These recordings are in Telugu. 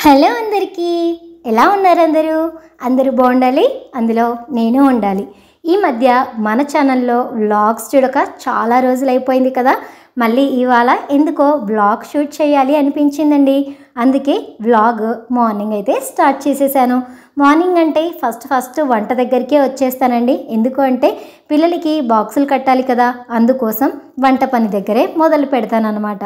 హలో అందరికీ, ఎలా ఉన్నారు అందరూ? అందరూ బాగుండాలి, అందులో నేను ఉండాలి. ఈ మధ్య మన ఛానల్లో వ్లాగ్స్ చూడక చాలా రోజులు అయిపోయింది కదా. మళ్ళీ ఇవాళ ఎందుకో వ్లాగ్ షూట్ చేయాలి అనిపించిందండి. అందుకే వ్లాగ్ మార్నింగ్ అయితే స్టార్ట్ చేసేసాను. మార్నింగ్ అంటే ఫస్ట్ వంట దగ్గరికే వచ్చేస్తానండి. ఎందుకు అంటే పిల్లలకి బాక్సులు కట్టాలి కదా, అందుకోసం వంట పని దగ్గరే మొదలు పెడతాను అనమాట.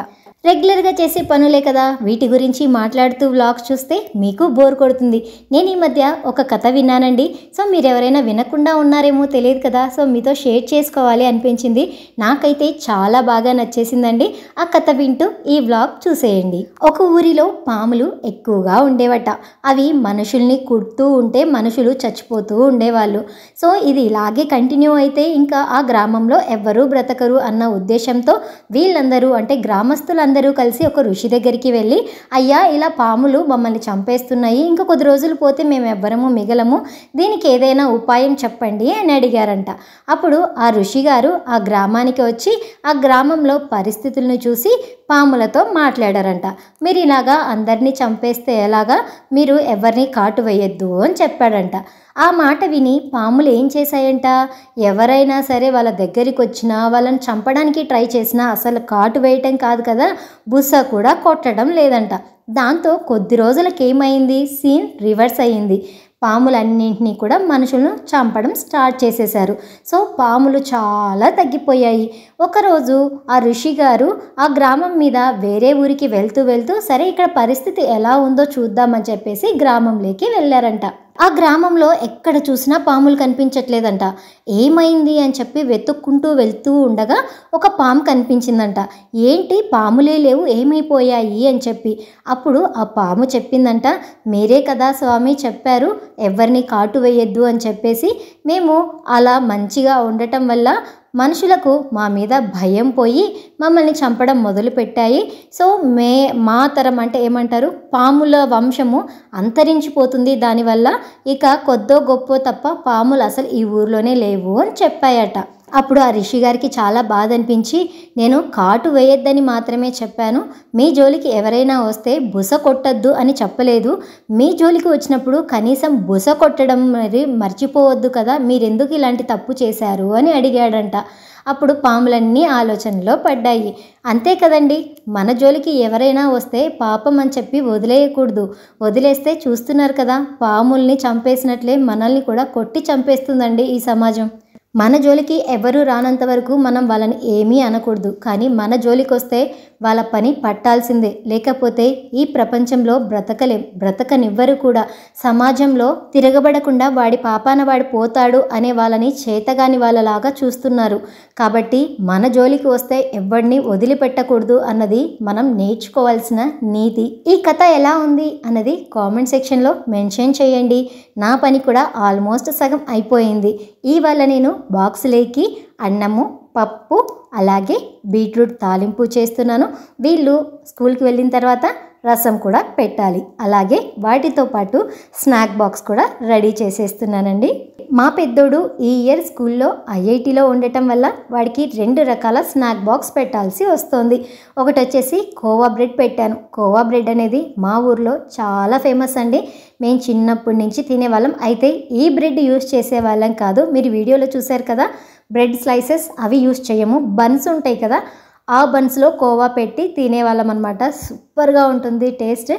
రెగ్యులర్గా చేసే పనులే కదా, వీటి గురించి మాట్లాడుతూ వ్లాగ్స్ చూస్తే మీకు బోర్ కొడుతుంది. నేను ఈ మధ్య ఒక కథ విన్నానండి. సో మీరు ఎవరైనా వినకుండా ఉన్నారేమో తెలియదు కదా, సో మీతో షేర్ చేసుకోవాలి అనిపించింది. నాకైతే చాలా బాగా నచ్చేసిందండి. ఆ కథ వింటూ ఈ వ్లాగ్ చూసేయండి. ఒక ఊరిలో పాములు ఎక్కువగా ఉండేవట. అవి మనుషుల్ని కుడుతూ ఉంటే మనుషులు చచ్చిపోతూ ఉండేవాళ్ళు. సో ఇది ఇలాగే కంటిన్యూ అయితే ఇంకా ఆ గ్రామంలో ఎవ్వరూ బ్రతకరు అన్న ఉద్దేశంతో వీళ్ళందరూ అంటే గ్రామస్తులందరూ కలిసి ఒక ఋషి దగ్గరికి వెళ్ళి, అయ్యా ఇలా పాములు మమ్మల్ని చంపేస్తున్నాయి, ఇంకా కొద్ది రోజులు పోతే మేము ఎవ్వరము మిగలము, దీనికి ఏదైనా ఉపాయం చెప్పండి అని అడిగారంట. అప్పుడు ఆ ఋషి గారు ఆ గ్రామానికి వచ్చి ఆ గ్రామంలో పరిస్థితులను చూసి పాములతో మాట్లాడారంట. మీరు ఇలాగా అందరినీ చంపేస్తే ఎలాగా, మీరు ఎవరిని కాటు వేయొద్దు అని చెప్పాడంట. ఆ మాట విని పాములు ఏం చేశాయంట, ఎవరైనా సరే వాళ్ళ దగ్గరికి వచ్చినా వాళ్ళని చంపడానికి ట్రై చేసినా అసలు కాటు వేయటం కాదు కదా, బుస కూడా కొట్టడం లేదంట. దాంతో కొద్ది రోజులకి ఏమైంది, సీన్ రివర్స్ అయ్యింది. పాములన్నింటినీ కూడా మనుషులను చంపడం స్టార్ట్ చేసేశారు. సో పాములు చాలా తగ్గిపోయాయి. ఒకరోజు ఆ ఋషి గారు ఆ గ్రామం మీద వేరే ఊరికి వెళ్తూ సరే ఇక్కడ పరిస్థితి ఎలా ఉందో చూద్దామని చెప్పేసి గ్రామంలోకి వెళ్ళారంట. ఆ గ్రామంలో ఎక్కడ చూసినా పాములు కనిపించట్లేదంట. ఏమైంది అని చెప్పి వెతుక్కుంటూ వెళ్తూ ఉండగా ఒక పాము కనిపించిందంట. ఏంటి పాములే లేవు, ఏమైపోయాయి అని చెప్పి. అప్పుడు ఆ పాము చెప్పిందంట, మీరే కదా స్వామి చెప్పారు ఎవరిని కాటు వేయొద్దు అని చెప్పేసి, మేము అలా మంచిగా ఉండటం వల్ల మనుషులకు మా మీద భయం పోయి మమ్మల్ని చంపడం మొదలుపెట్టాయి. సో మా తరం అంటే ఏమంటారు, పాముల వంశము అంతరించిపోతుంది దానివల్ల, ఇక కొద్దో గొప్ప తప్ప పాములు అసలు ఈ ఊర్లోనే లేవు అని చెప్పాయట. అప్పుడు ఆ ఋషి గారికి చాలా బాధ అనిపించి, నేను కాటు వేయొద్దని మాత్రమే చెప్పాను, మీ జోలికి ఎవరైనా వస్తే బుస కొట్టద్దు అని చెప్పలేదు. మీ జోలికి వచ్చినప్పుడు కనీసం బుస కొట్టడం మరి మర్చిపోవద్దు కదా, మీరెందుకు ఇలాంటి తప్పు చేశారు అని అడిగాడంట. అప్పుడు పాములన్నీ ఆలోచనలో పడ్డాయి. అంతే కదండి, మన జోలికి ఎవరైనా వస్తే పాపం అని చెప్పి వదిలేయకూడదు. వదిలేస్తే చూస్తున్నారు కదా, పాముల్ని చంపేసినట్లే మనల్ని కూడా కొట్టి చంపేస్తుందండి ఈ సమాజం. మన జోలికి ఎవరు రానంత వరకు మనం వాళ్ళని ఏమీ అనకూడదు. కానీ మన జోలికి వస్తే వాళ్ళ పని పట్టాల్సిందే, లేకపోతే ఈ ప్రపంచంలో బ్రతకనివ్వరు కూడా. సమాజంలో తిరగబడకుండా వాడి పాపాన వాడు పోతాడు అనే వాళ్ళని చేతగాని వాళ్ళలాగా చూస్తున్నారు. కాబట్టి మన జోలికి వస్తే ఎవరిని వదిలిపెట్టకూడదు అన్నది మనం నేర్చుకోవాల్సిన నీతి. ఈ కథ ఎలా ఉంది అన్నది కామెంట్ సెక్షన్లో మెన్షన్ చేయండి. నా పని కూడా ఆల్మోస్ట్ సగం అయిపోయింది. ఇవాళ నేను బాక్సులేకి అన్నము, పప్పు అలాగే బీట్రూట్ తాలింపు చేస్తున్నాను. వీళ్ళు స్కూల్కి వెళ్ళిన తర్వాత రసం కూడా పెట్టాలి. అలాగే వాటితో పాటు స్నాక్ బాక్స్ కూడా రెడీ చేసేస్తున్నానండి. మా పెద్దోడు ఈ ఇయర్ స్కూల్లో ఐఐటీలో ఉండటం వల్ల వాడికి 2 రకాల స్నాక్ బాక్స్ పెట్టాల్సి వస్తుంది. ఒకటి వచ్చేసి కోవా బ్రెడ్ పెట్టాను. కోవా బ్రెడ్ అనేది మా ఊర్లో చాలా ఫేమస్ అండి. మేము చిన్నప్పటి నుంచి తినేవాళ్ళం. అయితే ఈ బ్రెడ్ యూస్ చేసేవాళ్ళం కాదు. మీరు వీడియోలో చూశారు కదా, బ్రెడ్ స్లైసెస్ అవి యూస్ చేయము. బన్స్ ఉంటాయి కదా, ఆ బన్స్లో కోవా పెట్టి తినేవాళ్ళం అనమాట. సూపర్గా ఉంటుంది టేస్ట్.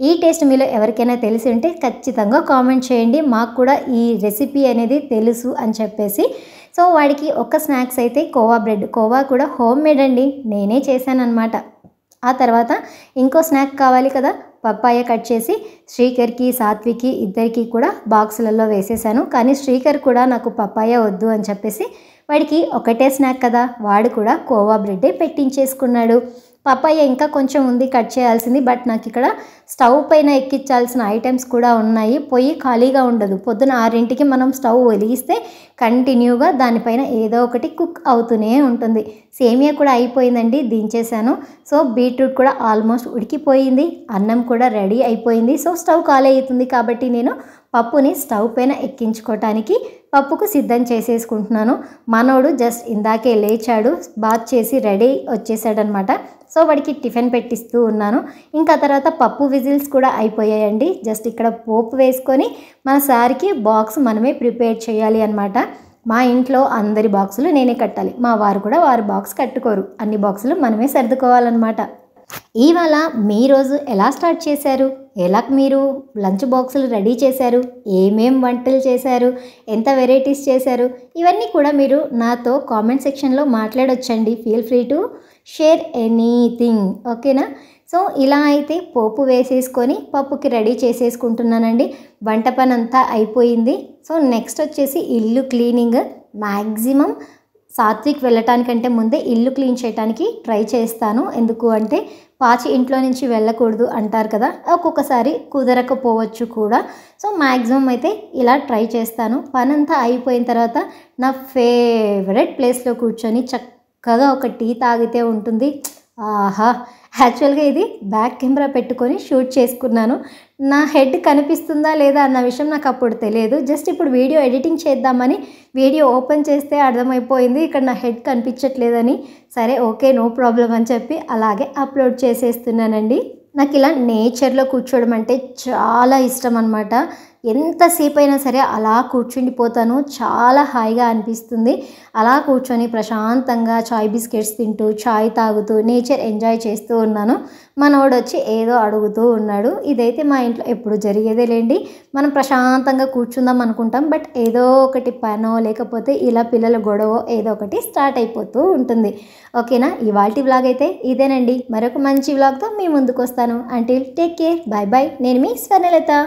ఈ టేస్ట్ మీలో ఎవరికైనా తెలిసి ఉంటే ఖచ్చితంగా కామెంట్ చేయండి. మాకు కూడా ఈ రెసిపీ అనేది తెలుసు అని చెప్పేసి. సో వాడికి ఒక స్నాక్స్ అయితే కోవా బ్రెడ్. కోవా కూడా హోమ్ మేడ్ అండి, నేనే చేశాను అనమాట. ఆ తర్వాత ఇంకో స్నాక్ కావాలి కదా, పప్పాయ కట్ చేసి శ్రీకర్కి సాత్వికి ఇద్దరికి కూడా బాక్సులలో వేసేసాను. కానీ శ్రీకర్ కూడా నాకు పప్పాయ వద్దు అని చెప్పేసి వాడికి ఒకటే స్నాక్ కదా, వాడు కూడా కోవా బ్రెడ్డే పెట్టించేసుకున్నాడు. పప్పాయ ఇంకా కొంచెం ఉంది కట్ చేయాల్సింది, బట్ నాకు ఇక్కడ స్టవ్ పైన ఎక్కించాల్సిన ఐటమ్స్ కూడా ఉన్నాయి. పొయ్యి ఖాళీగా ఉండదు. పొద్దున 6ంటికి మనం స్టవ్ వెలిగిస్తే కంటిన్యూగా దానిపైన ఏదో ఒకటి కుక్ అవుతూనే ఉంటుంది. సేమియా కూడా అయిపోయిందండి, దించేసాను. సో బీట్రూట్ కూడా ఆల్మోస్ట్ ఉడికిపోయింది, అన్నం కూడా రెడీ అయిపోయింది. సో స్టవ్ ఖాళీ అవుతుంది కాబట్టి నేను పప్పుని స్టవ్ పైన ఎక్కించుకోవటానికి పప్పుకు సిద్ధం చేసేసుకుంటున్నాను. మనోడు జస్ట్ ఇందాకే లేచాడు, బాత్ చేసి రెడీ వచ్చేసాడనమాట. సో వాడికి టిఫిన్ పెట్టిస్తూ ఉన్నాను. ఇంకా తర్వాత పప్పు విజిల్స్ కూడా అయిపోయాయండి. జస్ట్ ఇక్కడ పోపు వేసుకొని మన సార్కి బాక్స్ మనమే ప్రిపేర్ చేయాలి అనమాట. మా ఇంట్లో అందరి బాక్సులు నేనే కట్టాలి, మా వారు కూడా వారి బాక్స్ కట్టుకోరు, అన్ని బాక్సులు మనమే సర్దుకోవాలన్నమాట. ఇవాళ మీ రోజు ఎలా స్టార్ట్ చేశారు, ఎలా మీరు లంచ్ బాక్సులు రెడీ చేశారు, ఏమేం వంటలు చేశారు, ఎంత వెరైటీస్ చేశారు, ఇవన్నీ కూడా మీరు నాతో కామెంట్ సెక్షన్లో మాట్లాడొచ్చండి. Feel free to share anything, ఓకేనా. సో ఇలా అయితే పోపు వేసేసుకొని పప్పుకి రెడీ చేసేసుకుంటున్నానండి. వంట పని అంతా అయిపోయింది. సో నెక్స్ట్ వచ్చేసి ఇల్లు క్లీనింగ్. మ్యాక్సిమం సాత్విక్ వెళ్ళటానికంటే ముందే ఇల్లు క్లీన్ చేయడానికి ట్రై చేస్తాను. ఎందుకు అంటే పాచి ఇంట్లో నుంచి వెళ్ళకూడదు అంటారు కదా, ఒక్కొక్కసారి కుదరకపోవచ్చు కూడా. సో మ్యాక్సిమం అయితే ఇలా ట్రై చేస్తాను. పనంతా అయిపోయిన తర్వాత నా ఫేవరెట్ ప్లేస్లో కూర్చొని చక్కగా ఒక టీ తాగితే ఉంటుంది. ఆహా, యాక్చువల్గా ఇది బ్యాక్ కెమెరా పెట్టుకొని షూట్ చేసుకున్నాను. నా హెడ్ కనిపిస్తుందా లేదా అన్న విషయం నాకు అప్పుడు తెలియదు. జస్ట్ ఇప్పుడు వీడియో ఎడిటింగ్ చేద్దామని వీడియో ఓపెన్ చేస్తే అర్థమైపోయింది ఇక్కడ నా హెడ్ కనిపించట్లేదని. సరే ఓకే, నో ప్రాబ్లం అని చెప్పి అలాగే అప్లోడ్ చేసేస్తున్నానండి. నాకు ఇలా నేచర్లో కూర్చోవడం అంటే చాలా ఇష్టం అనమాట. ఎంతసేపు అయినా సరే అలా కూర్చుండిపోతాను, చాలా హాయిగా అనిపిస్తుంది. అలా కూర్చొని ప్రశాంతంగా చాయ్ బిస్కెట్స్ తింటూ చాయ్ తాగుతూ నేచర్ ఎంజాయ్ చేస్తూ ఉన్నాను. మనోడు వచ్చి ఏదో అడుగుతూ ఉన్నాడు. ఇదైతే మా ఇంట్లో ఎప్పుడు జరిగేదే లేండి. మనం ప్రశాంతంగా కూర్చుందాం అనుకుంటాం, బట్ ఏదో ఒకటి పనో లేకపోతే ఇలా పిల్లల గొడవ ఏదో ఒకటి స్టార్ట్ అయిపోతూ ఉంటుంది. ఓకేనా, ఇవాల్టి వ్లాగ్ అయితే ఇదేనండి. మరొక మంచి వ్లాగ్తో మీ ముందుకు వస్తాను. Until take care, bye bye. నేను మీ స్వర్ణలత.